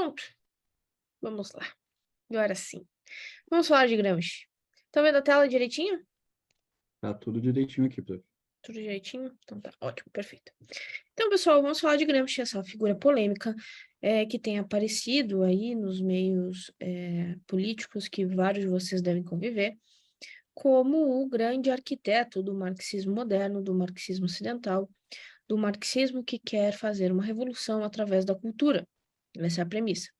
Pronto, vamos lá. Agora sim. Vamos falar de Gramsci. Estão vendo a tela direitinho? Tá tudo direitinho aqui, prof. Tudo direitinho? Então tá, ótimo, perfeito. Então, pessoal, vamos falar de Gramsci, essa figura polêmica que tem aparecido aí nos meios políticos que vários de vocês devem conviver, como o grande arquiteto do marxismo moderno, do marxismo ocidental, do marxismo que quer fazer uma revolução através da cultura. Essa é a premissa.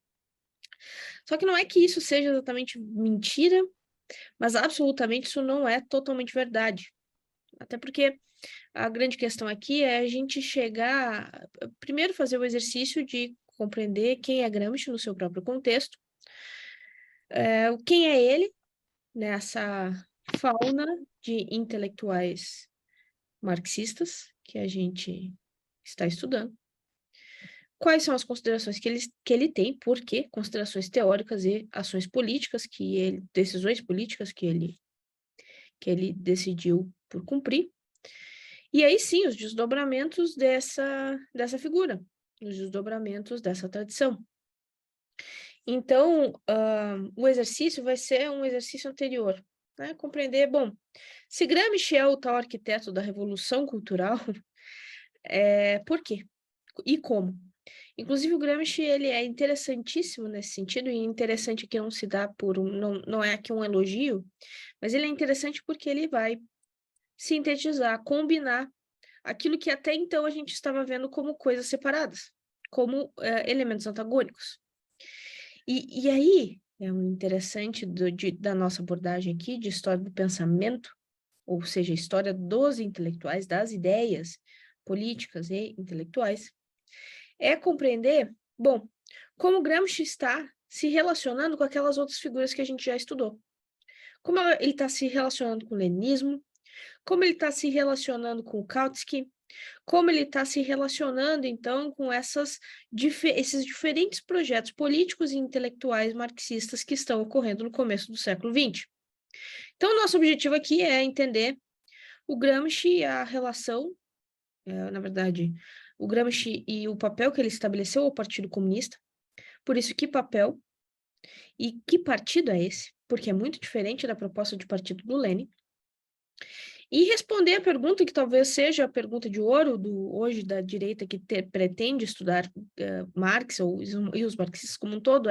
Só que não é que isso seja exatamente mentira, mas absolutamente isso não é totalmente verdade. Até porque a grande questão aqui é a gente chegar, primeiro fazer o exercício de compreender quem é Gramsci no seu próprio contexto, quem é ele nessa fauna de intelectuais marxistas que a gente está estudando. Quais são as considerações que ele tem, por quê? Considerações teóricas e ações políticas decisões políticas que ele decidiu por cumprir. E aí sim, os desdobramentos dessa figura, os desdobramentos dessa tradição. Então, o exercício vai ser um exercício anterior, né? Compreender, bom, se Gramsci é o tal arquiteto da revolução cultural, por quê? E como? Inclusive, o Gramsci, ele é interessantíssimo nesse sentido, e interessante que não se dá não é aqui um elogio, mas ele é interessante porque ele vai sintetizar, combinar aquilo que até então a gente estava vendo como coisas separadas, como elementos antagônicos. E aí, é um interessante da nossa abordagem aqui de história do pensamento, ou seja, história dos intelectuais, das ideias políticas e intelectuais, é compreender, bom, como Gramsci está se relacionando com aquelas outras figuras que a gente já estudou. Como ele está se relacionando com o leninismo, como ele está se relacionando com o Kautsky, como ele está se relacionando, então, com esses diferentes projetos políticos e intelectuais marxistas que estão ocorrendo no começo do século XX. Então, nosso objetivo aqui é entender o Gramsci e a relação, na verdade, o Gramsci e o papel que ele estabeleceu ao Partido Comunista. Por isso, que papel e que partido é esse? Porque é muito diferente da proposta de partido do Lenin. E responder a pergunta que talvez seja a pergunta de ouro hoje da direita que pretende estudar Marx e os marxistas como um todo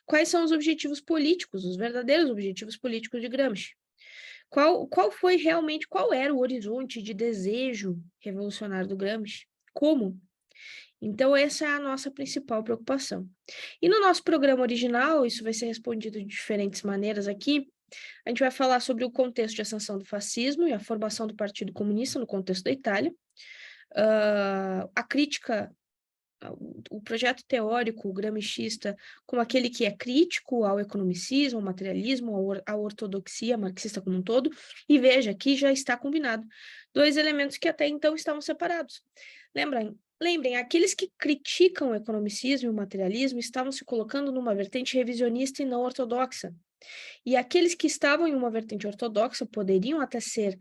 quais são os objetivos políticos, os verdadeiros objetivos políticos de Gramsci? Qual era o horizonte de desejo revolucionário do Gramsci? Como? Então, essa é a nossa principal preocupação. E no nosso programa original, isso vai ser respondido de diferentes maneiras aqui. A gente vai falar sobre o contexto de ascensão do fascismo e a formação do Partido Comunista no contexto da Itália, a crítica, o projeto teórico gramscista como aquele que é crítico ao economicismo, ao materialismo, à ortodoxia marxista como um todo, e veja, aqui já está combinado dois elementos que até então estavam separados. Lembrem, aqueles que criticam o economicismo e o materialismo estavam se colocando numa vertente revisionista e não ortodoxa. E aqueles que estavam em uma vertente ortodoxa poderiam até ser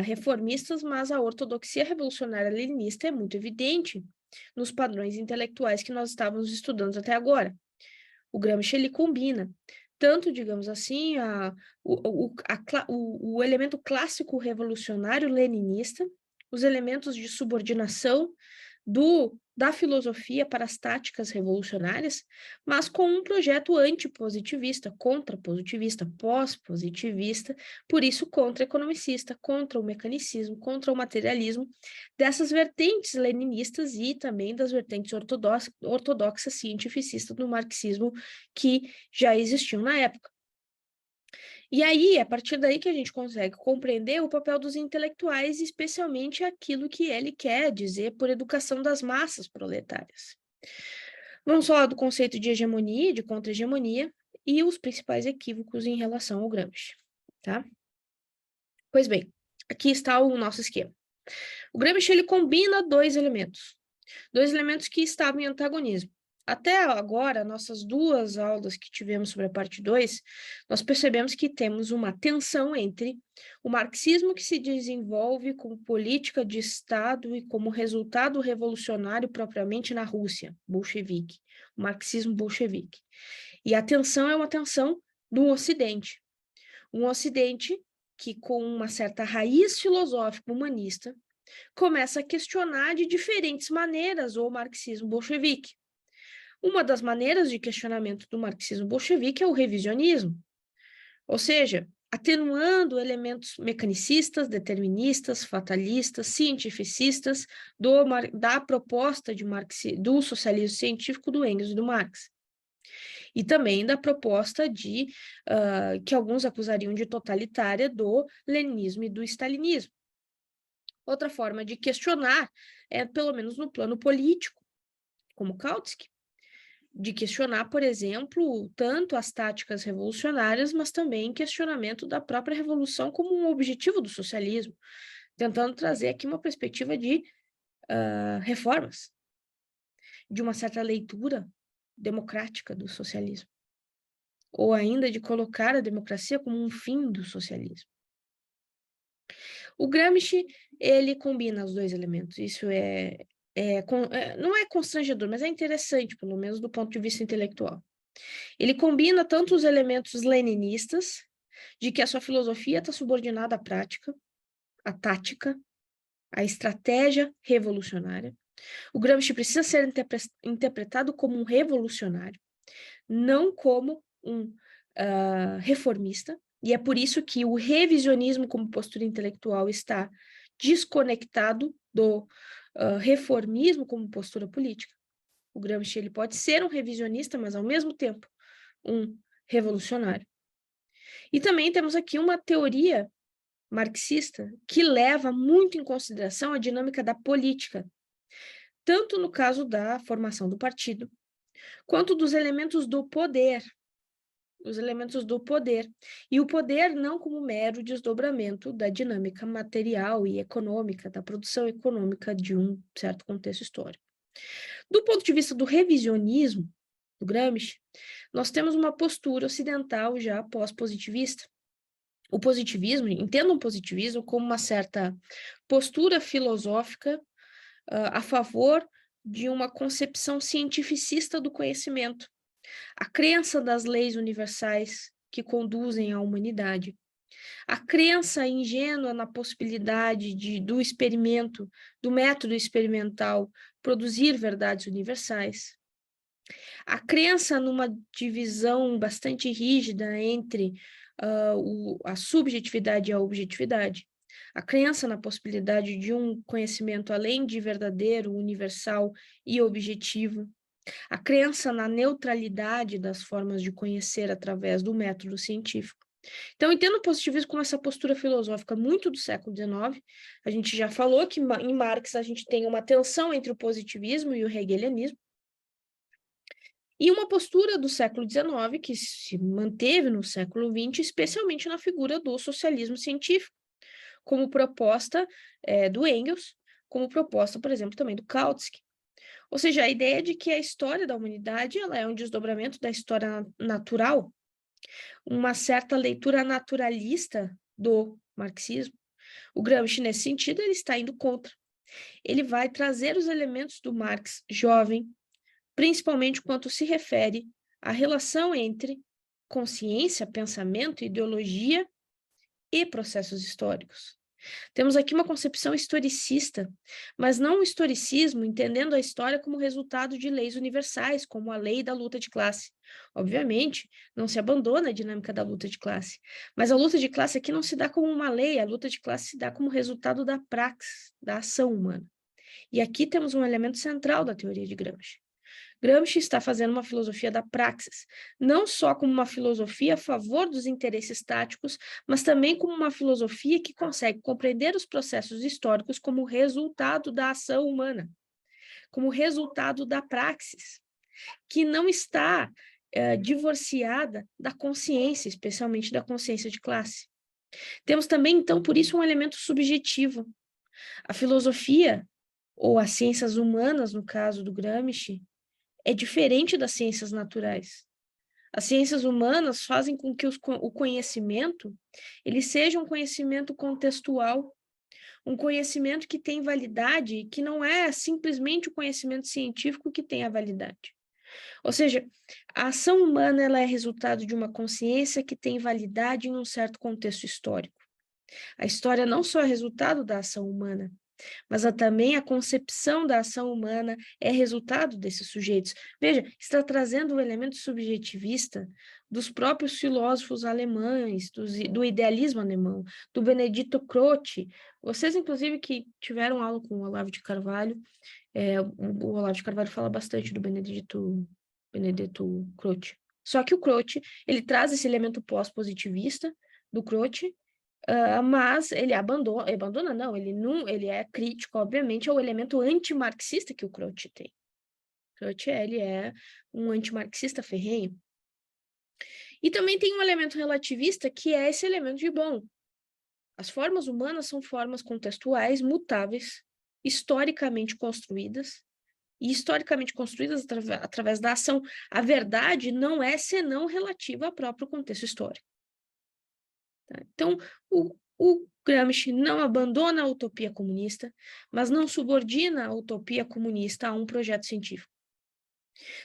reformistas, mas a ortodoxia revolucionária leninista é muito evidente nos padrões intelectuais que nós estávamos estudando até agora. O Gramsci, ele combina tanto, digamos assim, o elemento clássico revolucionário leninista, os elementos de subordinação da filosofia para as táticas revolucionárias, mas com um projeto antipositivista, contrapositivista, pós-positivista, por isso contra-economicista, contra o mecanicismo, contra o materialismo, dessas vertentes leninistas e também das vertentes ortodoxas cientificistas do marxismo que já existiam na época. E aí, a partir daí que a gente consegue compreender o papel dos intelectuais, especialmente aquilo que ele quer dizer por educação das massas proletárias. Vamos falar do conceito de hegemonia e de contra-hegemonia e os principais equívocos em relação ao Gramsci, tá? Pois bem, aqui está o nosso esquema. O Gramsci, ele combina dois elementos que estavam em antagonismo. Até agora, nossas 2 aulas que tivemos sobre a parte 2, nós percebemos que temos uma tensão entre o marxismo que se desenvolve como política de Estado e como resultado revolucionário propriamente na Rússia, bolchevique, o marxismo bolchevique. E a tensão é uma tensão do Ocidente. Um Ocidente que, com uma certa raiz filosófica humanista, começa a questionar de diferentes maneiras o marxismo bolchevique. Uma das maneiras de questionamento do marxismo bolchevique é o revisionismo, ou seja, atenuando elementos mecanicistas, deterministas, fatalistas, cientificistas da proposta do socialismo científico do Engels e do Marx. E também da proposta que alguns acusariam de totalitária do leninismo e do stalinismo. Outra forma de questionar é, pelo menos no plano político, como Kautsky, de questionar, por exemplo, tanto as táticas revolucionárias, mas também questionamento da própria revolução como um objetivo do socialismo, tentando trazer aqui uma perspectiva de reformas, de uma certa leitura democrática do socialismo, ou ainda de colocar a democracia como um fim do socialismo. O Gramsci, ele combina os 2 elementos, isso não é constrangedor, mas é interessante, pelo menos do ponto de vista intelectual. Ele combina tanto os elementos leninistas, de que a sua filosofia está subordinada à prática, à tática, à estratégia revolucionária. O Gramsci precisa ser interpretado como um revolucionário, não como um reformista, e é por isso que o revisionismo como postura intelectual está desconectado do reformismo como postura política. O Gramsci ele pode ser um revisionista, mas ao mesmo tempo um revolucionário. E também temos aqui uma teoria marxista que leva muito em consideração a dinâmica da política, tanto no caso da formação do partido, quanto dos elementos do poder, os elementos do poder. E o poder não como mero desdobramento da dinâmica material e econômica, da produção econômica de um certo contexto histórico. Do ponto de vista do revisionismo, do Gramsci, nós temos uma postura ocidental já pós-positivista. O positivismo, entendam o positivismo como uma certa postura filosófica a favor de uma concepção cientificista do conhecimento, a crença das leis universais que conduzem à humanidade, a crença ingênua na possibilidade do experimento, do método experimental, produzir verdades universais, a crença numa divisão bastante rígida entre a subjetividade e a objetividade, a crença na possibilidade de um conhecimento além de verdadeiro, universal e objetivo, a crença na neutralidade das formas de conhecer através do método científico. Então, entendo o positivismo como essa postura filosófica muito do século XIX. A gente já falou que em Marx a gente tem uma tensão entre o positivismo e o hegelianismo. E uma postura do século XIX que se manteve no século XX, especialmente na figura do socialismo científico, como proposta do Engels, como proposta, por exemplo, também do Kautsky. Ou seja, a ideia de que a história da humanidade ela é um desdobramento da história natural, uma certa leitura naturalista do marxismo. O Gramsci, nesse sentido, ele está indo contra. Ele vai trazer os elementos do Marx jovem, principalmente quanto se refere à relação entre consciência, pensamento, ideologia e processos históricos. Temos aqui uma concepção historicista, mas não o historicismo entendendo a história como resultado de leis universais, como a lei da luta de classe. Obviamente, não se abandona a dinâmica da luta de classe, mas a luta de classe aqui não se dá como uma lei, a luta de classe se dá como resultado da praxis, da ação humana. E aqui temos um elemento central da teoria de Gramsci. Gramsci está fazendo uma filosofia da praxis, não só como uma filosofia a favor dos interesses táticos, mas também como uma filosofia que consegue compreender os processos históricos como resultado da ação humana, como resultado da praxis, que não está divorciada da consciência, especialmente da consciência de classe. Temos também, então, por isso, um elemento subjetivo. A filosofia, ou as ciências humanas, no caso do Gramsci, é diferente das ciências naturais. As ciências humanas fazem com que o conhecimento ele seja um conhecimento contextual, um conhecimento que tem validade, que não é simplesmente o conhecimento científico que tem a validade. Ou seja, a ação humana ela é resultado de uma consciência que tem validade em um certo contexto histórico. A história não só é resultado da ação humana, mas também a concepção da ação humana é resultado desses sujeitos. Veja, está trazendo o elemento subjetivista dos próprios filósofos alemães, do idealismo alemão, do Benedetto Croce. Vocês, inclusive, que tiveram aula com o Olavo de Carvalho, o Olavo de Carvalho fala bastante do Benedetto Croce. Só que o Croce, ele traz esse elemento pós-positivista do Croce, mas ele abandona não, ele é crítico, obviamente, ao elemento antimarxista que o Croce tem. Croce, ele é um antimarxista ferrenho. E também tem um elemento relativista, que é esse elemento de, bom, as formas humanas são formas contextuais, mutáveis, historicamente construídas, e historicamente construídas através da ação. A verdade não é senão relativa ao próprio contexto histórico. Tá? Então, o Gramsci não abandona a utopia comunista, mas não subordina a utopia comunista a um projeto científico.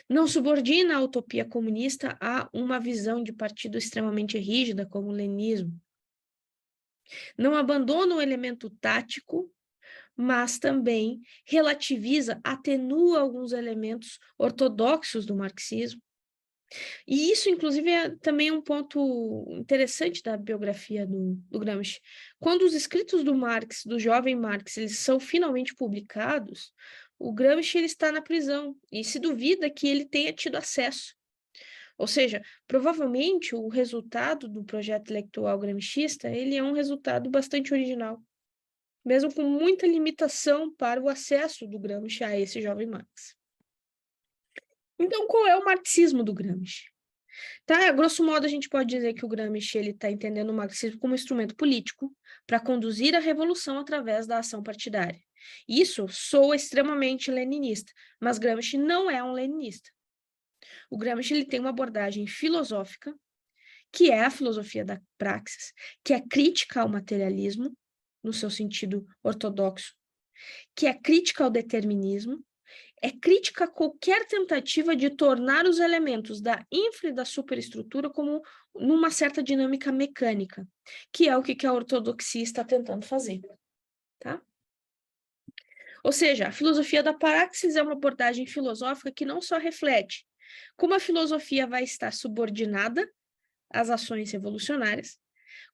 Não subordina a utopia comunista a uma visão de partido extremamente rígida, como o leninismo. Não abandona o elemento tático, mas também relativiza, atenua alguns elementos ortodoxos do marxismo. E isso, inclusive, é também um ponto interessante da biografia do Gramsci. Quando os escritos do Marx, do jovem Marx, eles são finalmente publicados, o Gramsci ele está na prisão e se duvida que ele tenha tido acesso. Ou seja, provavelmente o resultado do projeto intelectual gramscista ele é um resultado bastante original, mesmo com muita limitação para o acesso do Gramsci a esse jovem Marx. Então, qual é o marxismo do Gramsci? Tá? Grosso modo, a gente pode dizer que o Gramsci está entendendo o marxismo como instrumento político para conduzir a revolução através da ação partidária. Isso soa extremamente leninista, mas Gramsci não é um leninista. O Gramsci ele tem uma abordagem filosófica, que é a filosofia da praxis, que é crítica ao materialismo, no seu sentido ortodoxo, que é crítica ao determinismo, é crítica a qualquer tentativa de tornar os elementos da infra e da superestrutura como numa certa dinâmica mecânica, que é o que a ortodoxia está tentando fazer, tá? Ou seja, a filosofia da praxis é uma abordagem filosófica que não só reflete como a filosofia vai estar subordinada às ações revolucionárias,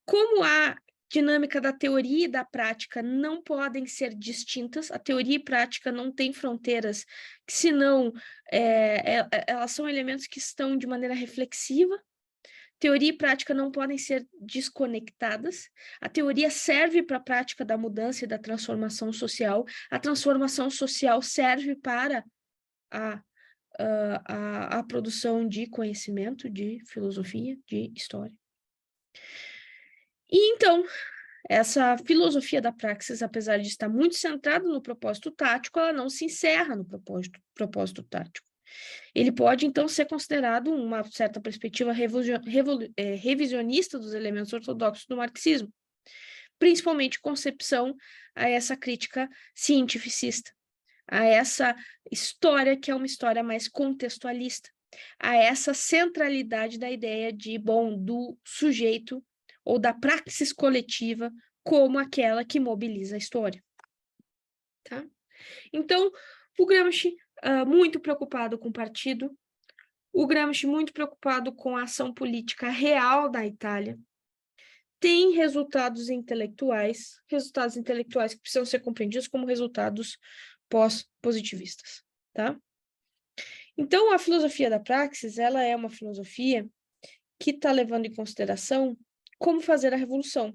como a dinâmica da teoria e da prática não podem ser distintas, a teoria e prática não têm fronteiras, senão elas são elementos que estão de maneira reflexiva. Teoria e prática não podem ser desconectadas. A teoria serve para a prática da mudança e da transformação social. A transformação social serve para a produção de conhecimento, de filosofia, de história. E então, essa filosofia da praxis, apesar de estar muito centrada no propósito tático, ela não se encerra no propósito tático. Ele pode, então, ser considerado uma certa perspectiva revisionista dos elementos ortodoxos do marxismo, principalmente concepção a essa crítica cientificista, a essa história que é uma história mais contextualista, a essa centralidade da ideia de, do sujeito ou da praxis coletiva como aquela que mobiliza a história. Tá? Então, o Gramsci, muito preocupado com o partido, o Gramsci muito preocupado com a ação política real da Itália, tem resultados intelectuais que precisam ser compreendidos como resultados pós-positivistas, tá? Então, a filosofia da praxis, ela é uma filosofia que está levando em consideração como fazer a revolução.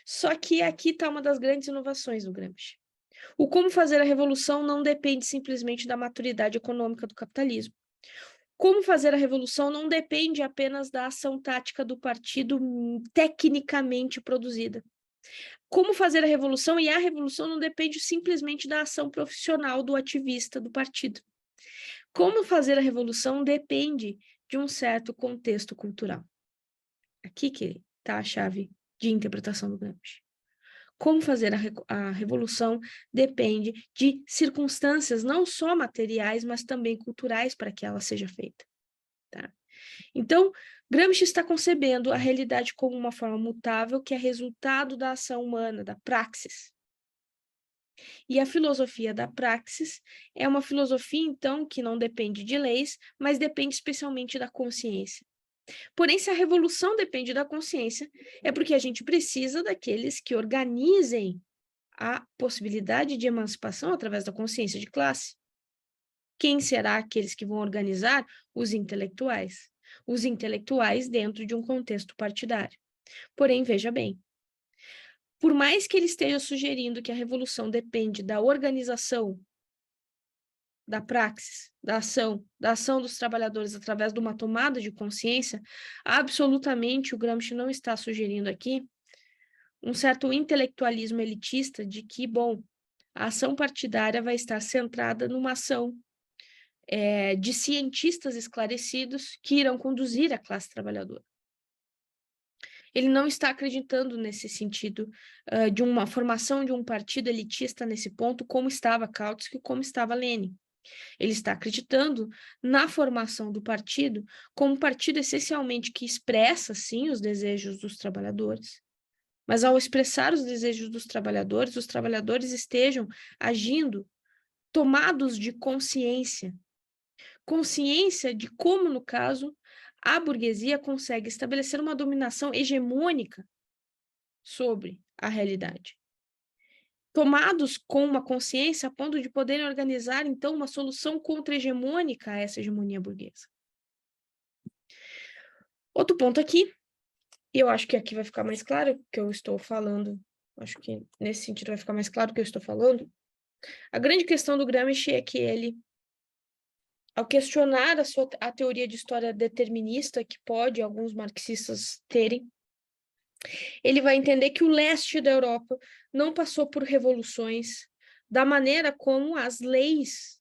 Só que aqui está uma das grandes inovações do Gramsci. O como fazer a revolução não depende simplesmente da maturidade econômica do capitalismo. Como fazer a revolução não depende apenas da ação tática do partido tecnicamente produzida. Como fazer a revolução, e a revolução não depende simplesmente da ação profissional do ativista do partido. Como fazer a revolução depende de um certo contexto cultural. Aqui que está a chave de interpretação do Gramsci. Como fazer a revolução depende de circunstâncias não só materiais, mas também culturais para que ela seja feita. Tá? Então, Gramsci está concebendo a realidade como uma forma mutável que é resultado da ação humana, da praxis. E a filosofia da praxis é uma filosofia, então, que não depende de leis, mas depende especialmente da consciência. Porém, se a revolução depende da consciência, é porque a gente precisa daqueles que organizem a possibilidade de emancipação através da consciência de classe. Quem será aqueles que vão organizar? Os intelectuais. Os intelectuais dentro de um contexto partidário. Porém, veja bem, por mais que ele esteja sugerindo que a revolução depende da organização, da praxis, da ação dos trabalhadores através de uma tomada de consciência, absolutamente o Gramsci não está sugerindo aqui um certo intelectualismo elitista de que, bom, a ação partidária vai estar centrada numa ação de cientistas esclarecidos que irão conduzir a classe trabalhadora. Ele não está acreditando nesse sentido de uma formação de um partido elitista nesse ponto, como estava Kautsky, como estava Lenin. Ele está acreditando na formação do partido como um partido essencialmente que expressa, sim, os desejos dos trabalhadores, mas ao expressar os desejos dos trabalhadores, os trabalhadores estejam agindo tomados de consciência de como, no caso, a burguesia consegue estabelecer uma dominação hegemônica sobre a realidade. Tomados com uma consciência a ponto de poderem organizar, então, uma solução contra-hegemônica a essa hegemonia burguesa. Outro ponto aqui, e eu acho que aqui vai ficar mais claro o que eu estou falando, acho que nesse sentido vai ficar mais claro o que eu estou falando. A grande questão do Gramsci é que ele, ao questionar a teoria de história determinista que pode alguns marxistas terem, ele vai entender que o leste da Europa não passou por revoluções da maneira como as leis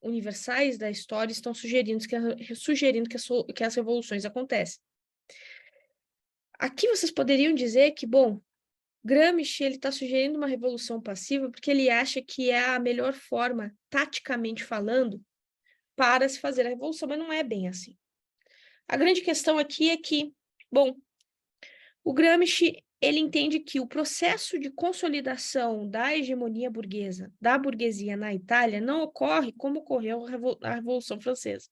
universais da história estão sugerindo que as revoluções acontecem. Aqui vocês poderiam dizer que, bom, Gramsci está sugerindo uma revolução passiva porque ele acha que é a melhor forma, taticamente falando, para se fazer a revolução, mas não é bem assim. A grande questão aqui é que, bom, o Gramsci, ele entende que o processo de consolidação da hegemonia burguesa, da burguesia na Itália, não ocorre como ocorreu a Revolução Francesa.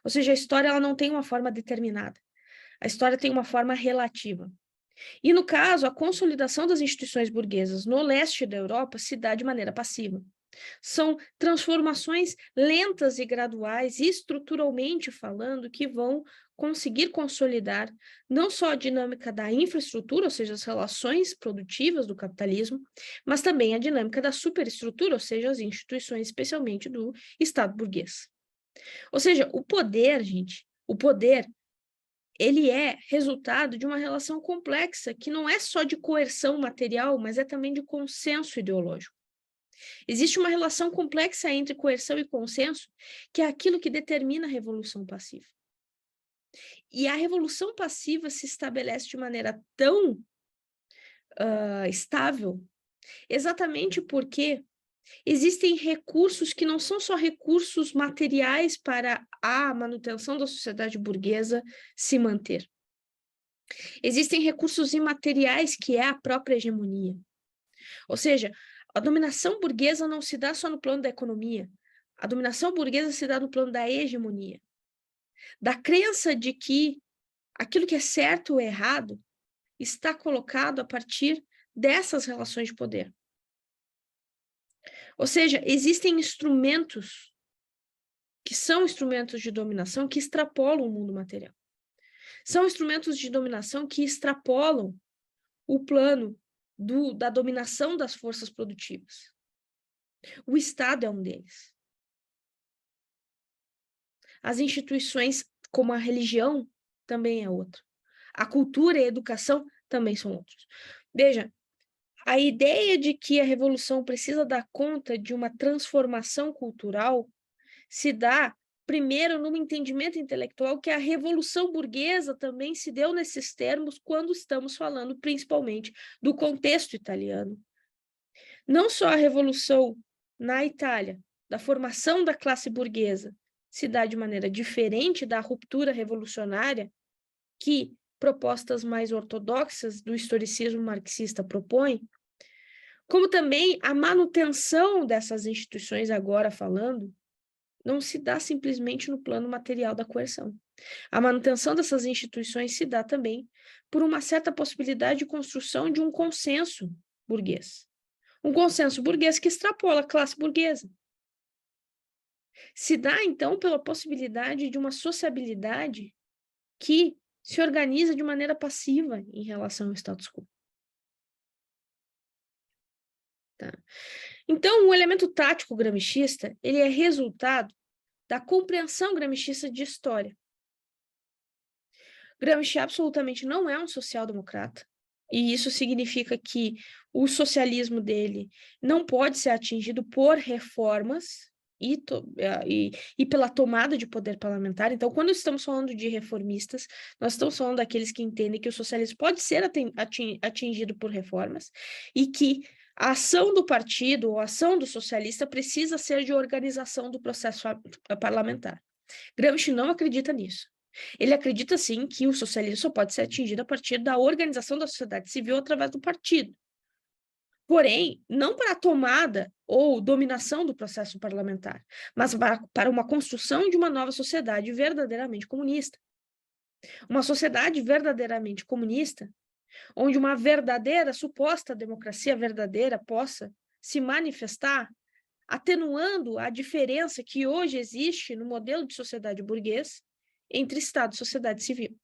Ou seja, a história ela não tem uma forma determinada. A história tem uma forma relativa. E, no caso, a consolidação das instituições burguesas no leste da Europa se dá de maneira passiva. São transformações lentas e graduais, estruturalmente falando, que vão conseguir consolidar não só a dinâmica da infraestrutura, ou seja, as relações produtivas do capitalismo, mas também a dinâmica da superestrutura, ou seja, as instituições, especialmente do Estado burguês. Ou seja, o poder, gente, ele é resultado de uma relação complexa, que não é só de coerção material, mas é também de consenso ideológico. Existe uma relação complexa entre coerção e consenso, que é aquilo que determina a revolução passiva. E a revolução passiva se estabelece de maneira tão estável, exatamente porque existem recursos que não são só recursos materiais para a manutenção da sociedade burguesa se manter. Existem recursos imateriais, que é a própria hegemonia. Ou seja, a dominação burguesa não se dá só no plano da economia. A dominação burguesa se dá no plano da hegemonia. Da crença de que aquilo que é certo ou errado está colocado a partir dessas relações de poder. Ou seja, existem instrumentos que são instrumentos de dominação que extrapolam o mundo material. São instrumentos de dominação que extrapolam o plano da dominação das forças produtivas. O Estado é um deles. As instituições, como a religião, também é outro. A cultura e a educação também são outros. Veja, a ideia de que a revolução precisa dar conta de uma transformação cultural se dá, primeiro, num entendimento intelectual que a Revolução Burguesa também se deu nesses termos quando estamos falando principalmente do contexto italiano. Não só a Revolução na Itália, da formação da classe burguesa, se dá de maneira diferente da ruptura revolucionária que propostas mais ortodoxas do historicismo marxista propõem, como também a manutenção dessas instituições, agora falando, não se dá simplesmente no plano material da coerção. A manutenção dessas instituições se dá também por uma certa possibilidade de construção de um consenso burguês. Um consenso burguês que extrapola a classe burguesa. Se dá, então, pela possibilidade de uma sociabilidade que se organiza de maneira passiva em relação ao status quo. Tá? Então, o elemento tático gramscista, ele é resultado da compreensão gramscista de história. Gramsci absolutamente não é um social-democrata, e isso significa que o socialismo dele não pode ser atingido por reformas e pela tomada de poder parlamentar. Então, quando estamos falando de reformistas, nós estamos falando daqueles que entendem que o socialismo pode ser atingido por reformas e que a ação do partido ou a ação do socialista precisa ser de organização do processo parlamentar. Gramsci não acredita nisso. Ele acredita, sim, que o socialismo só pode ser atingido a partir da organização da sociedade civil através do partido. Porém, não para a tomada ou dominação do processo parlamentar, mas para uma construção de uma nova sociedade verdadeiramente comunista. Uma sociedade verdadeiramente comunista, onde uma verdadeira, suposta democracia verdadeira possa se manifestar, atenuando a diferença que hoje existe no modelo de sociedade burguês entre Estado e sociedade civil.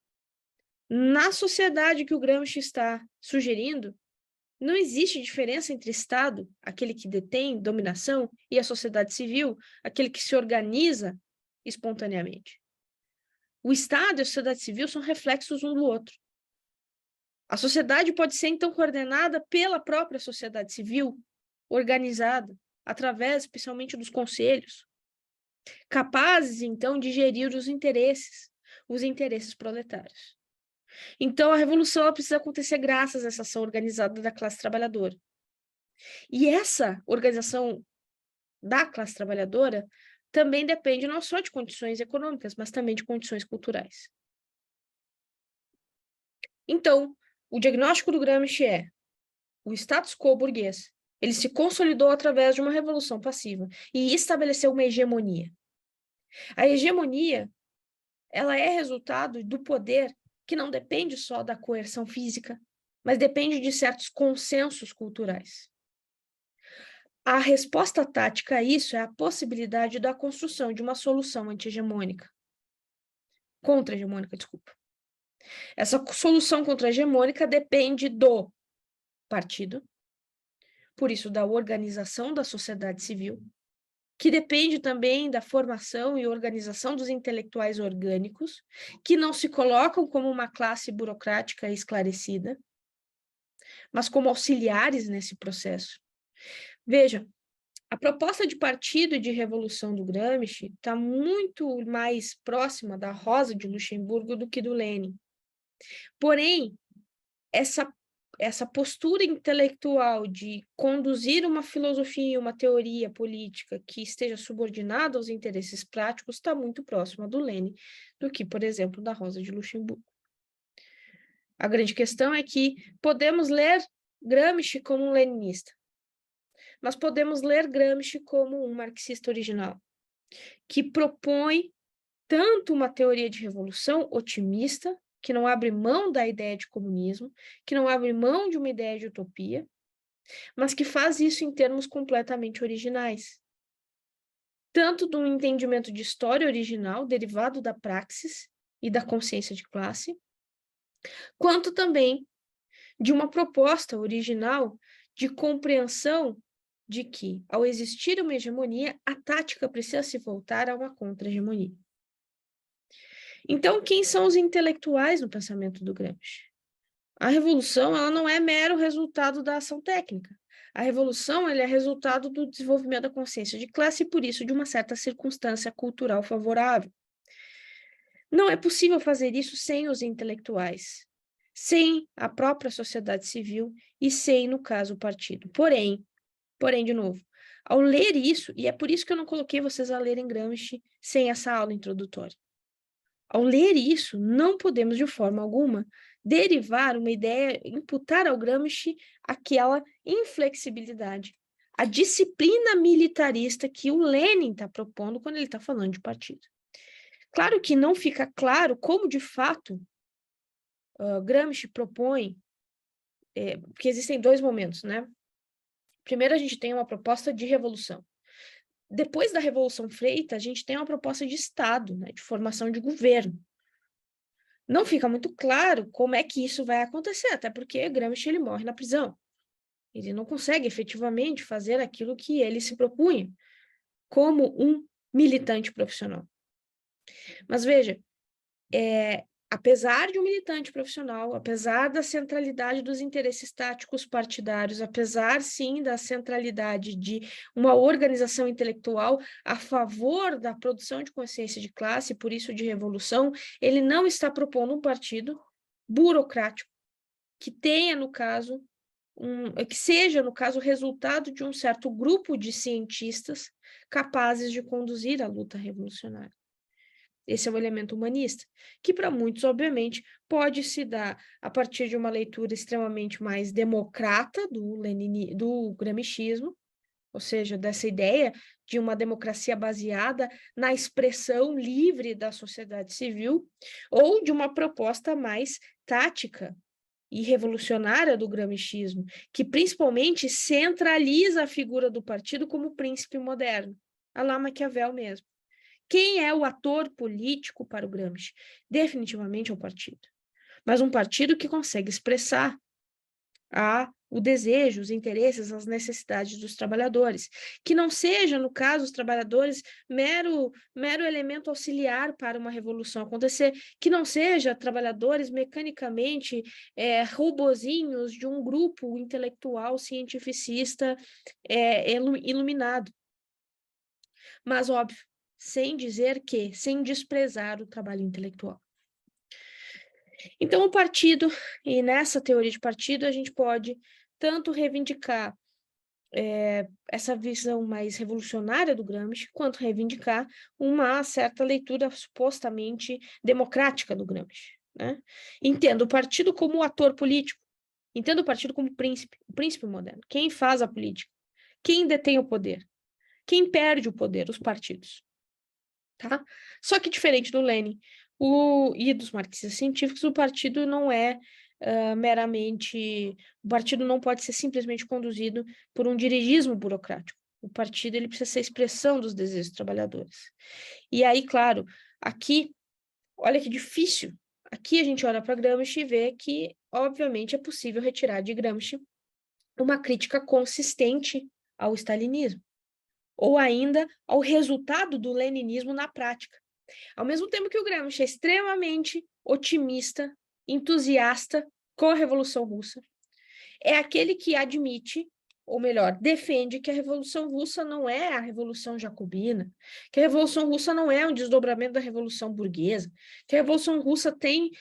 Na sociedade que o Gramsci está sugerindo, não existe diferença entre Estado, aquele que detém dominação, e a sociedade civil, aquele que se organiza espontaneamente. O Estado e a sociedade civil são reflexos um do outro. A sociedade pode ser, então, coordenada pela própria sociedade civil, organizada, através, especialmente, dos conselhos, capazes, então, de gerir os interesses proletários. Então, a revolução ela precisa acontecer graças a essa ação organizada da classe trabalhadora. E essa organização da classe trabalhadora também depende não só de condições econômicas, mas também de condições culturais. Então, o diagnóstico do Gramsci é: o status quo burguês, ele se consolidou através de uma revolução passiva e estabeleceu uma hegemonia. A hegemonia, ela é resultado do poder que não depende só da coerção física, mas depende de certos consensos culturais. A resposta tática a isso é a possibilidade da construção de uma solução anti-hegemônica. Contra-hegemônica, desculpa. Essa solução contra-hegemônica depende do partido, por isso da organização da sociedade civil, que depende também da formação e organização dos intelectuais orgânicos, que não se colocam como uma classe burocrática esclarecida, mas como auxiliares nesse processo. Veja, a proposta de partido e de revolução do Gramsci está muito mais próxima da Rosa de Luxemburgo do que do Lenin. Porém, essa postura intelectual de conduzir uma filosofia, uma teoria política que esteja subordinada aos interesses práticos está muito próxima do Lenin do que, por exemplo, da Rosa de Luxemburgo. A grande questão é que podemos ler Gramsci como um leninista, mas podemos ler Gramsci como um marxista original, que propõe tanto uma teoria de revolução otimista, que não abre mão da ideia de comunismo, que não abre mão de uma ideia de utopia, mas que faz isso em termos completamente originais. Tanto de um entendimento de história original, derivado da praxis e da consciência de classe, quanto também de uma proposta original de compreensão de que, ao existir uma hegemonia, a tática precisa se voltar a uma contra-hegemonia. Então, quem são os intelectuais no pensamento do Gramsci? A revolução ela não é mero resultado da ação técnica. A revolução ela é resultado do desenvolvimento da consciência de classe e, por isso, de uma certa circunstância cultural favorável. Não é possível fazer isso sem os intelectuais, sem a própria sociedade civil e sem, no caso, o partido. Porém, de novo, ao ler isso, e é por isso que eu não coloquei vocês a lerem Gramsci sem essa aula introdutória. Ao ler isso, não podemos, de forma alguma, derivar uma ideia, imputar ao Gramsci aquela inflexibilidade, a disciplina militarista que o Lenin está propondo quando ele está falando de partido. Claro que não fica claro como, de fato, Gramsci propõe, porque existem dois momentos, né? Primeiro, a gente tem uma proposta de revolução. Depois da Revolução feita, a gente tem uma proposta de Estado, né, de formação de governo. Não fica muito claro como é que isso vai acontecer, até porque Gramsci ele morre na prisão. Ele não consegue efetivamente fazer aquilo que ele se propunha como um militante profissional. Mas veja, apesar de um militante profissional, apesar da centralidade dos interesses táticos partidários, apesar, sim, da centralidade de uma organização intelectual a favor da produção de consciência de classe, por isso de revolução, ele não está propondo um partido burocrático que tenha, no caso, que seja, no caso, resultado de um certo grupo de cientistas capazes de conduzir a luta revolucionária. Esse é o elemento humanista, que para muitos, obviamente, pode se dar a partir de uma leitura extremamente mais democrata do gramscismo, ou seja, dessa ideia de uma democracia baseada na expressão livre da sociedade civil, ou de uma proposta mais tática e revolucionária do gramscismo, que principalmente centraliza a figura do partido como príncipe moderno, à la Maquiavel mesmo. Quem é o ator político para o Gramsci? Definitivamente é o partido. Mas um partido que consegue expressar o desejo, os interesses, as necessidades dos trabalhadores. Que não seja, no caso, os trabalhadores mero elemento auxiliar para uma revolução acontecer. Que não seja trabalhadores mecanicamente robozinhos de um grupo intelectual cientificista iluminado. Mas, óbvio, sem desprezar o trabalho intelectual. Então, o partido, e nessa teoria de partido, a gente pode tanto reivindicar essa visão mais revolucionária do Gramsci, quanto reivindicar uma certa leitura supostamente democrática do Gramsci, né? Entendo o partido como ator político, entendo o partido como o príncipe moderno, quem faz a política, quem detém o poder, quem perde o poder, os partidos. Tá? Só que diferente do Lenin e dos marxistas científicos, o partido não é o partido não pode ser simplesmente conduzido por um dirigismo burocrático. O partido ele precisa ser a expressão dos desejos dos trabalhadores. E aí, claro, aqui, olha que difícil. Aqui a gente olha para Gramsci e vê que, obviamente, é possível retirar de Gramsci uma crítica consistente ao stalinismo, ou ainda ao resultado do leninismo na prática. Ao mesmo tempo que o Gramsci é extremamente otimista, entusiasta com a Revolução Russa, é aquele que admite, ou melhor, defende que a Revolução Russa não é a Revolução Jacobina, que a Revolução Russa não é um desdobramento da Revolução Burguesa, que a Revolução Russa tem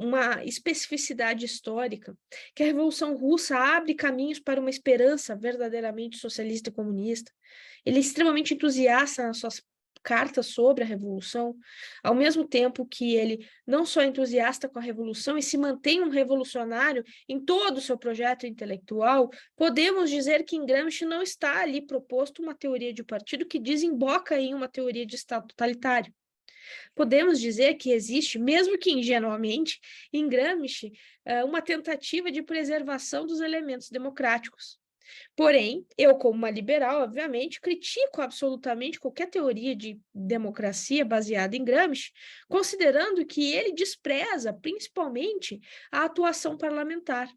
uma especificidade histórica, que a Revolução Russa abre caminhos para uma esperança verdadeiramente socialista e comunista. Ele é extremamente entusiasta nas suas cartas sobre a Revolução, ao mesmo tempo que ele não só é entusiasta com a Revolução e se mantém um revolucionário em todo o seu projeto intelectual, podemos dizer que em Gramsci não está ali proposto uma teoria de partido que desemboca em uma teoria de Estado totalitário. Podemos dizer que existe, mesmo que ingenuamente, em Gramsci, uma tentativa de preservação dos elementos democráticos. Porém, eu, como uma liberal, obviamente, critico absolutamente qualquer teoria de democracia baseada em Gramsci, considerando que ele despreza, principalmente, a atuação parlamentar.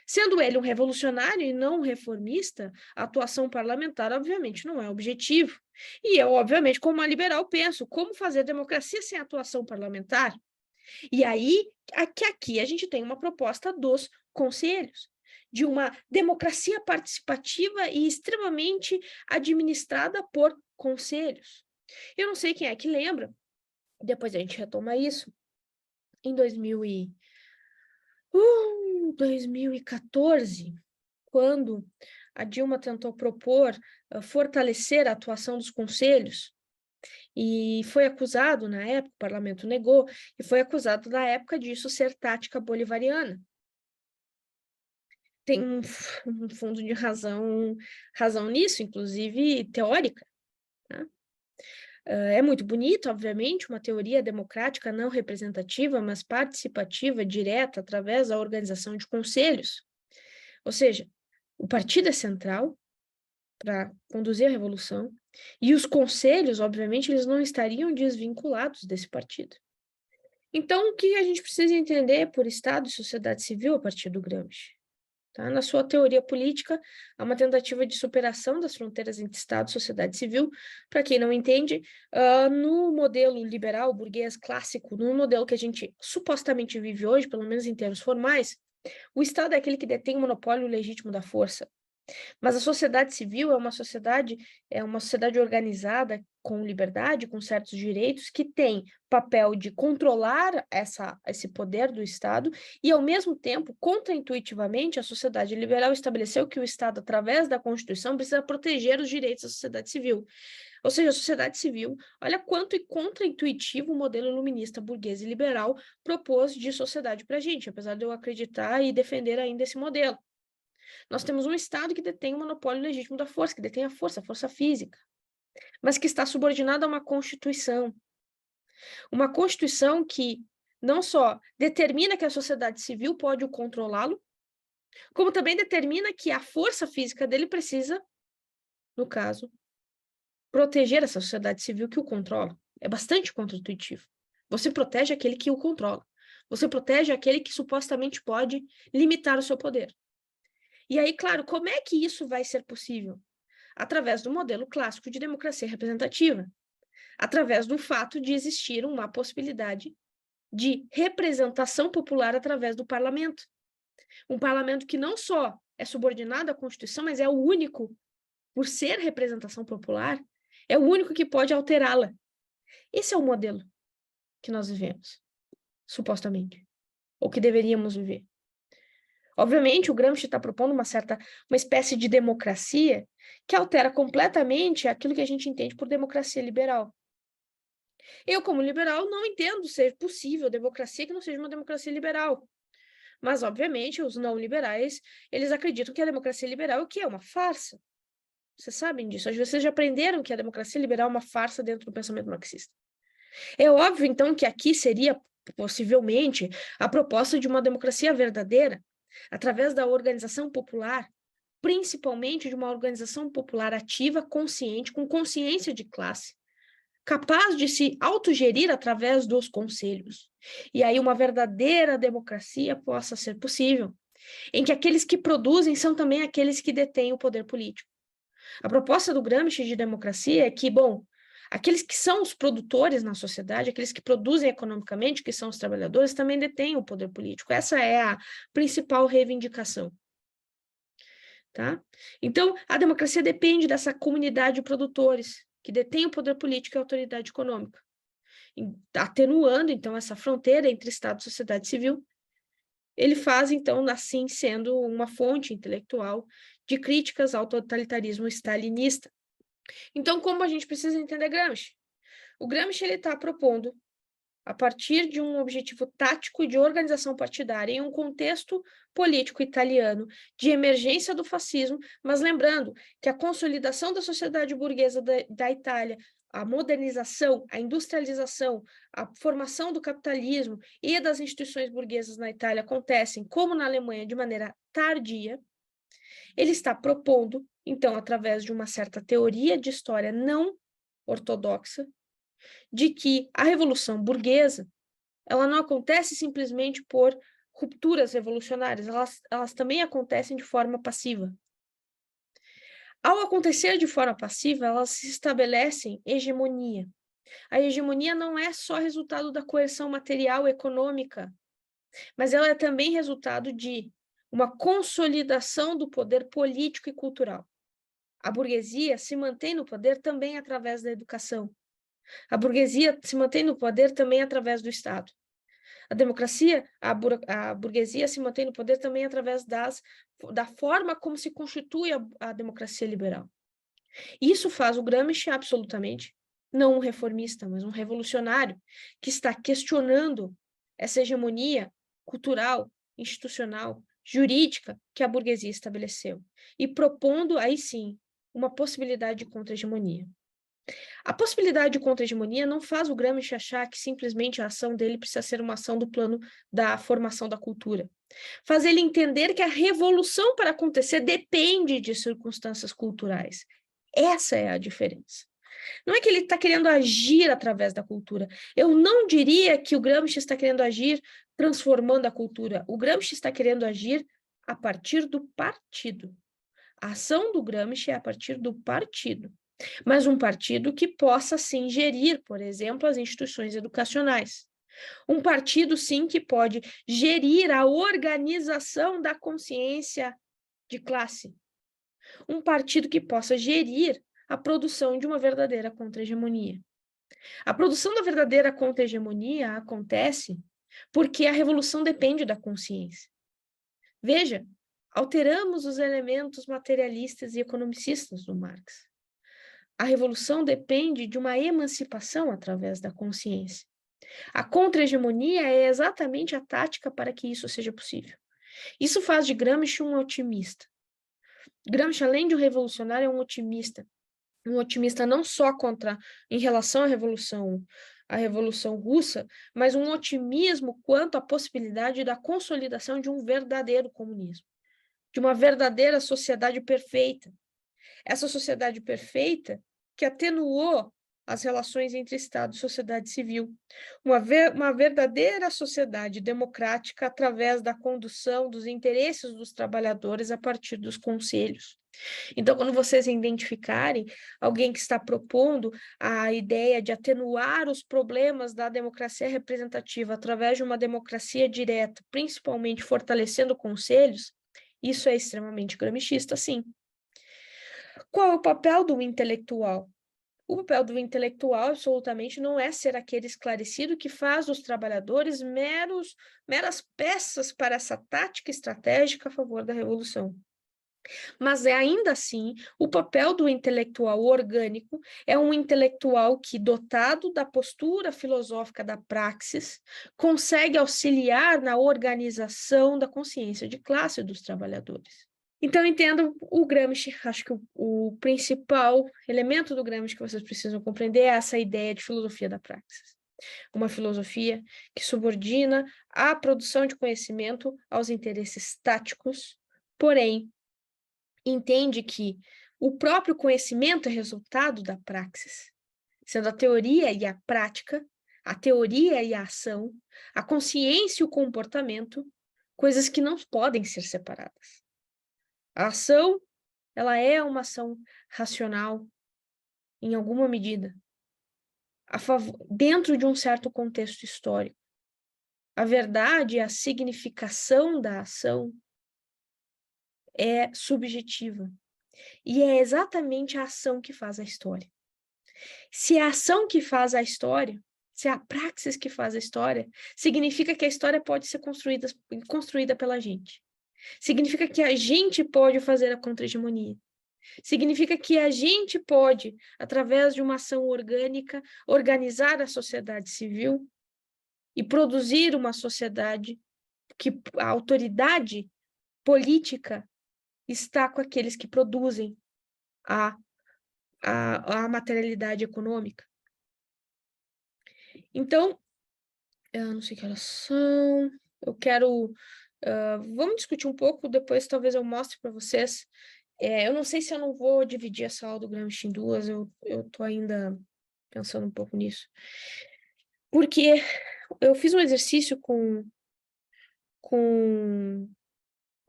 Sendo ele um revolucionário e não um reformista, a atuação parlamentar, obviamente, não é objetivo. E eu, obviamente, como uma liberal, penso como fazer democracia sem atuação parlamentar? E aí, aqui a gente tem uma proposta dos conselhos. de uma democracia participativa e extremamente administrada por conselhos. Eu não sei quem é que lembra, depois a gente retoma isso, em 2014, quando a Dilma tentou propor fortalecer a atuação dos conselhos, e foi acusado, na época, o parlamento negou, e foi acusado, na época, disso ser tática bolivariana. Tem um fundo de razão nisso, inclusive teórica, tá? É muito bonito, obviamente, uma teoria democrática não representativa, mas participativa, direta, através da organização de conselhos. Ou seja, o partido é central para conduzir a revolução, e os conselhos, obviamente, eles não estariam desvinculados desse partido. Então, o que a gente precisa entender por Estado e sociedade civil a partir do Gramsci? Tá? Na sua teoria política, há uma tentativa de superação das fronteiras entre Estado e sociedade civil. Para quem não entende, no modelo liberal, burguês clássico, no modelo que a gente supostamente vive hoje, pelo menos em termos formais, o Estado é aquele que detém o monopólio legítimo da força. Mas a sociedade civil é uma sociedade organizada com liberdade, com certos direitos, que tem papel de controlar esse poder do Estado e, ao mesmo tempo, contraintuitivamente, a sociedade liberal estabeleceu que o Estado, através da Constituição, precisa proteger os direitos da sociedade civil. Ou seja, a sociedade civil, olha quanto contraintuitivo o modelo iluminista, burguês e liberal propôs de sociedade para a gente, apesar de eu acreditar e defender ainda esse modelo. Nós temos um Estado que detém o monopólio legítimo da força, que detém a força física, mas que está subordinado a uma Constituição. Uma Constituição que não só determina que a sociedade civil pode o controlá-lo, como também determina que a força física dele precisa, no caso, proteger essa sociedade civil que o controla. É bastante contraintuitivo. Você protege aquele que o controla. Você protege aquele que supostamente pode limitar o seu poder. E aí, claro, como é que isso vai ser possível? Através do modelo clássico de democracia representativa, através do fato de existir uma possibilidade de representação popular através do parlamento. Um parlamento que não só é subordinado à Constituição, mas é o único, por ser representação popular, é o único que pode alterá-la. Esse é o modelo que nós vivemos, supostamente, ou que deveríamos viver. Obviamente, o Gramsci está propondo uma espécie de democracia que altera completamente aquilo que a gente entende por democracia liberal. Eu, como liberal, não entendo ser possível democracia que não seja uma democracia liberal. Mas, obviamente, os não liberais, eles acreditam que a democracia liberal é o quê? É uma farsa. Vocês sabem disso. Vocês já aprenderam que a democracia liberal é uma farsa dentro do pensamento marxista. É óbvio, então, que aqui seria, possivelmente, a proposta de uma democracia verdadeira, através da organização popular, principalmente de uma organização popular ativa, consciente, com consciência de classe, capaz de se autogerir através dos conselhos. E aí uma verdadeira democracia possa ser possível, em que aqueles que produzem são também aqueles que detêm o poder político. A proposta do Gramsci de democracia é que, bom, aqueles que são os produtores na sociedade, aqueles que produzem economicamente, que são os trabalhadores, também detêm o poder político. Essa é a principal reivindicação. Tá? Então, a democracia depende dessa comunidade de produtores, que detém o poder político e a autoridade econômica, atenuando, então, essa fronteira entre Estado e sociedade civil. Ele faz, então, assim, sendo uma fonte intelectual de críticas ao totalitarismo stalinista. Então, como a gente precisa entender Gramsci? O Gramsci está propondo, a partir de um objetivo tático e de organização partidária em um contexto político italiano de emergência do fascismo, mas lembrando que a consolidação da sociedade burguesa da Itália, a modernização, a industrialização, a formação do capitalismo e das instituições burguesas na Itália acontecem, como na Alemanha, de maneira tardia. Ele está propondo, então, através de uma certa teoria de história não ortodoxa, de que a revolução burguesa ela não acontece simplesmente por rupturas revolucionárias, elas também acontecem de forma passiva. Ao acontecer de forma passiva, elas se estabelecem hegemonia. A hegemonia não é só resultado da coerção material econômica, mas ela é também resultado de uma consolidação do poder político e cultural. A burguesia se mantém no poder também através da educação. A burguesia se mantém no poder também através do Estado. A burguesia se mantém no poder também através da forma como se constitui a democracia liberal. Isso faz o Gramsci absolutamente, não um reformista, mas um revolucionário, que está questionando essa hegemonia cultural, institucional, jurídica que a burguesia estabeleceu e propondo, aí sim, uma possibilidade de contra-hegemonia. A possibilidade de contra-hegemonia não faz o Gramsci achar que simplesmente a ação dele precisa ser uma ação do plano da formação da cultura. Faz ele entender que a revolução para acontecer depende de circunstâncias culturais. Essa é a diferença. Não é que ele está querendo agir através da cultura. Eu não diria que o Gramsci está querendo agir transformando a cultura. O Gramsci está querendo agir a partir do partido. A ação do Gramsci é a partir do partido. Mas um partido que possa, sim, gerir, por exemplo, as instituições educacionais. Um partido, sim, que pode gerir a organização da consciência de classe. Um partido que possa gerir a produção de uma verdadeira contra-hegemonia. A produção da verdadeira contra-hegemonia acontece porque a revolução depende da consciência. Veja, alteramos os elementos materialistas e economicistas do Marx. A revolução depende de uma emancipação através da consciência. A contra-hegemonia é exatamente a tática para que isso seja possível. Isso faz de Gramsci um otimista. Gramsci, além de um revolucionário, é um otimista não só em relação à Revolução Russa, mas um otimismo quanto à possibilidade da consolidação de um verdadeiro comunismo, de uma verdadeira sociedade perfeita. Essa sociedade perfeita que atenuou as relações entre Estado e sociedade civil. Uma verdadeira sociedade democrática através da condução dos interesses dos trabalhadores a partir dos conselhos. Então, quando vocês identificarem alguém que está propondo a ideia de atenuar os problemas da democracia representativa através de uma democracia direta, principalmente fortalecendo conselhos, isso é extremamente gramscista, sim. Qual é o papel do intelectual? O papel do intelectual, absolutamente, não é ser aquele esclarecido que faz dos trabalhadores meras peças para essa tática estratégica a favor da revolução. Mas ainda assim, o papel do intelectual orgânico é um intelectual que, dotado da postura filosófica da praxis, consegue auxiliar na organização da consciência de classe dos trabalhadores. Então, entendo o Gramsci, acho que o principal elemento do Gramsci que vocês precisam compreender é essa ideia de filosofia da praxis. Uma filosofia que subordina a produção de conhecimento aos interesses táticos, porém, entende que o próprio conhecimento é resultado da praxis, sendo a teoria e a prática, a teoria e a ação, a consciência e o comportamento, coisas que não podem ser separadas. A ação, ela é uma ação racional, em alguma medida, dentro de um certo contexto histórico. A verdade, a significação da ação é subjetiva. E é exatamente a ação que faz a história. Se é a ação que faz a história, se é a praxis que faz a história, significa que a história pode ser construída pela gente. Significa que a gente pode fazer a contra-hegemonia. Significa que a gente pode, através de uma ação orgânica, organizar a sociedade civil e produzir uma sociedade que a autoridade política está com aqueles que produzem a materialidade econômica. Então, eu não sei que horas são, eu quero... vamos discutir um pouco, depois talvez eu mostre para vocês. Eu não sei se eu não vou dividir essa aula do Gramsci em duas, eu estou ainda pensando um pouco nisso. Porque eu fiz um exercício com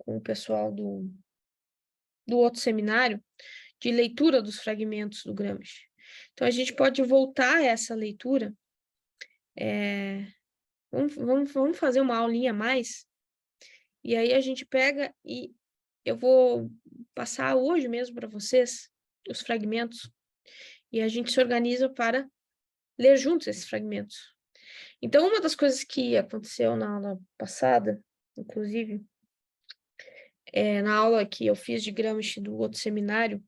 o pessoal do outro seminário de leitura dos fragmentos do Gramsci. Então, a gente pode voltar a essa leitura. Vamos fazer uma aulinha a mais E aí a gente pega e eu vou passar hoje mesmo para vocês os fragmentos e a gente se organiza para ler juntos esses fragmentos. Então, uma das coisas que aconteceu na aula passada, inclusive, na aula que eu fiz de Gramsci do outro seminário,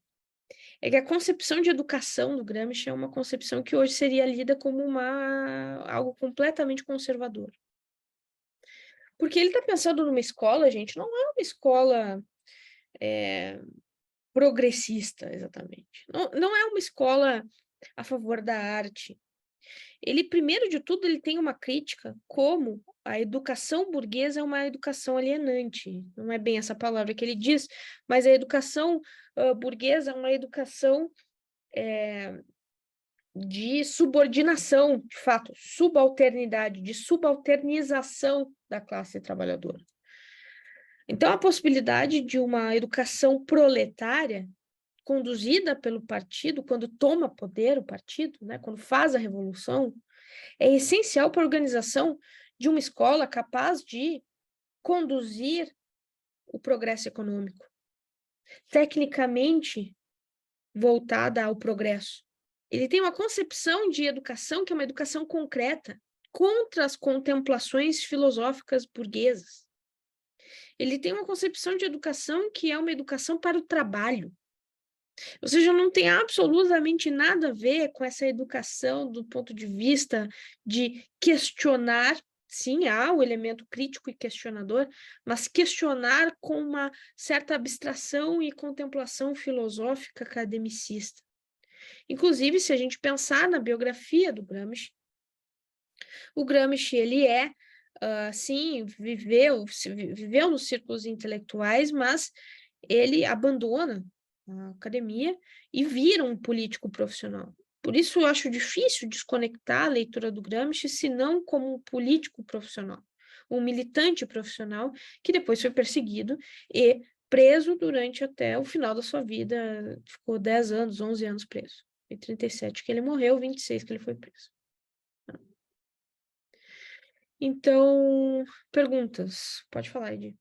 é que a concepção de educação do Gramsci é uma concepção que hoje seria lida como algo completamente conservador. Porque ele está pensando numa escola, gente, não é uma escola progressista, exatamente. Não é uma escola a favor da arte. Ele, primeiro de tudo, ele tem uma crítica como a educação burguesa é uma educação alienante. Não é bem essa palavra que ele diz, mas a educação burguesa é uma educação de subordinação, de fato, subalternidade, de subalternização da classe trabalhadora. Então, a possibilidade de uma educação proletária conduzida pelo partido, quando toma poder o partido, né, quando faz a revolução, é essencial para a organização de uma escola capaz de conduzir o progresso econômico, tecnicamente voltada ao progresso. Ele tem uma concepção de educação que é uma educação concreta, contra as contemplações filosóficas burguesas. Ele tem uma concepção de educação que é uma educação para o trabalho. Ou seja, não tem absolutamente nada a ver com essa educação do ponto de vista de questionar. Sim, há o elemento crítico e questionador, mas questionar com uma certa abstração e contemplação filosófica academicista. Inclusive, se a gente pensar na biografia do Gramsci, o Gramsci, ele sim, viveu nos círculos intelectuais, mas ele abandona a academia e vira um político profissional. Por isso eu acho difícil desconectar a leitura do Gramsci, se não como um político profissional, um militante profissional que depois foi perseguido e preso durante até o final da sua vida, ficou 10 anos, 11 anos preso. Em 37 que ele morreu, 26 que ele foi preso. Então, perguntas. Pode falar, Edi.